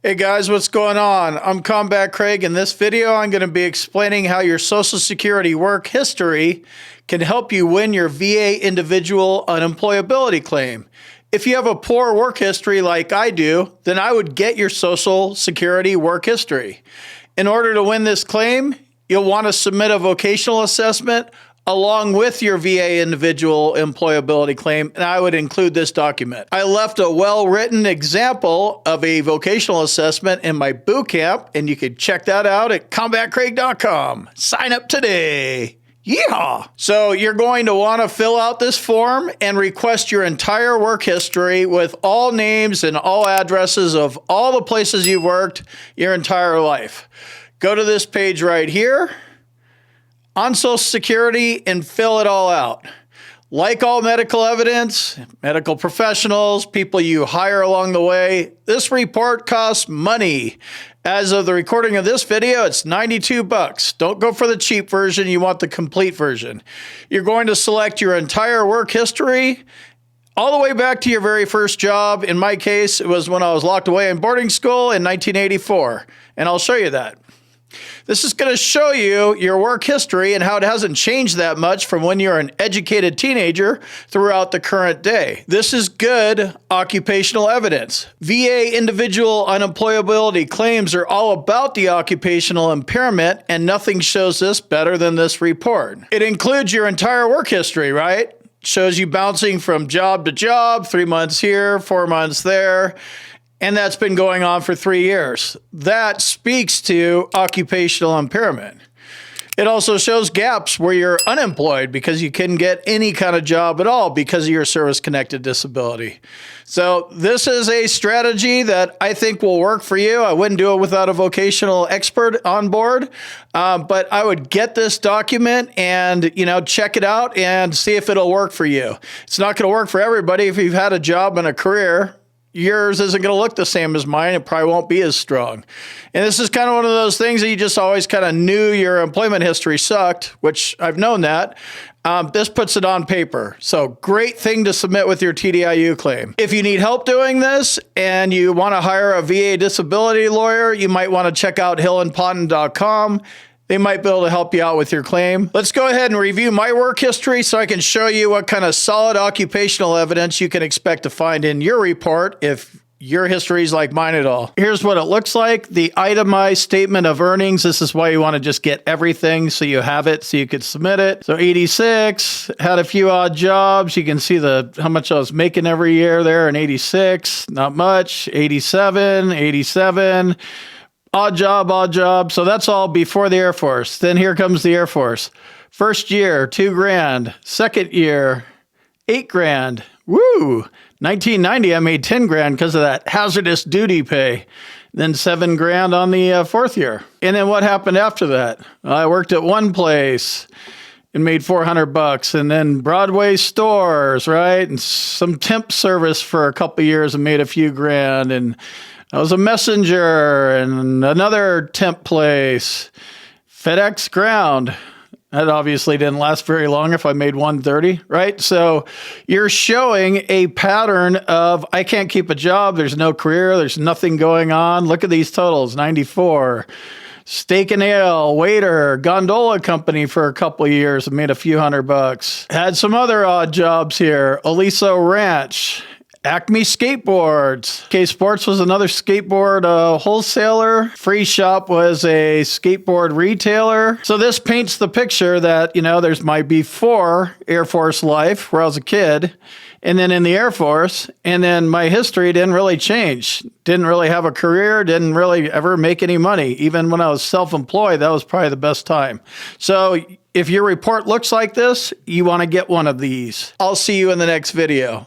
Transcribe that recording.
Hey guys, what's going on? I'm Combat Craig. In this video, I'm going to be explaining how your Social Security work history can help you win your VA individual unemployability claim. If you have a poor work history like I do, then I would get your Social Security work history. In order to win this claim, you'll want to submit a vocational assessment along with your VA individual employability claim, and I would include this document. I left a well-written example of a vocational assessment in my boot camp, and you can check that out at combatcraig.com. Sign up today. Yeehaw! So you're going to want to fill out this form and request your entire work history with all names and all addresses of all the places you've worked your entire life. Go to this page right here on Social Security and fill it all out. Like all medical evidence, medical professionals, people you hire along the way, this report costs money. As of the recording of this video, it's $92. Don't go for the cheap version, you want the complete version. You're going to select your entire work history all the way back to your very first job. In my case, it was when I was locked away in boarding school in 1984, and I'll show you that. This is going to show you your work history and how it hasn't changed that much from when you're an educated teenager throughout the current day. This is good occupational evidence. VA individual unemployability claims are all about the occupational impairment, and nothing shows this better than this report. It includes your entire work history, right? Shows you bouncing from job to job, 3 months here, 4 months there. And that's been going on for 3 years. That speaks to occupational impairment. It also shows gaps where you're unemployed because you couldn't get any kind of job at all because of your service-connected disability. So this is a strategy that I think will work for you. I wouldn't do it without a vocational expert on board, but I would get this document and, check it out and see if it'll work for you. It's not going to work for everybody. If you've had a job and a career, yours isn't going to look the same as mine. It probably won't be as strong. And this is kind of one of those things that you just always kind of knew your employment history sucked, which I've known that. This puts it on paper. So great thing to submit with your TDIU claim. If you need help doing this and you want to hire a VA disability lawyer, you might want to check out hillandponton.com. They might be able to help you out with your claim. Let's go ahead and review my work history so I can show you what kind of solid occupational evidence you can expect to find in your report if your history is like mine at all. Here's what it looks like. The itemized statement of earnings. This is why you want to just get everything so you have it so you could submit it. So 86, had a few odd jobs. You can see how much I was making every year there in 86. Not much. 87. Odd job. So that's all before the Air Force. Then here comes the Air Force. First year, $2,000. Second year, $8,000. Woo! 1990, I made $10,000 because of that hazardous duty pay. Then $7,000 on the fourth year. And then what happened after that? I worked at one place and made $400, and then Broadway stores, right? And some temp service for a couple of years and made a few grand. And I was a messenger and another temp place, FedEx Ground. That obviously didn't last very long if I made $130, right? So you're showing a pattern of, I can't keep a job. There's no career. There's nothing going on. Look at these totals, 94. Steak and Ale, waiter, gondola company for a couple of years and made a few $100. Had some other odd jobs here. Aliso Ranch. Acme Skateboards. K Sports was another skateboard wholesaler. Free Shop was a skateboard retailer. So this paints the picture that, there's my before Air Force life where I was a kid, and then in the Air Force, and then my history didn't really change. Didn't really have a career, didn't really ever make any money. Even when I was self-employed, that was probably the best time. So if your report looks like this, you want to get one of these. I'll see you in the next video.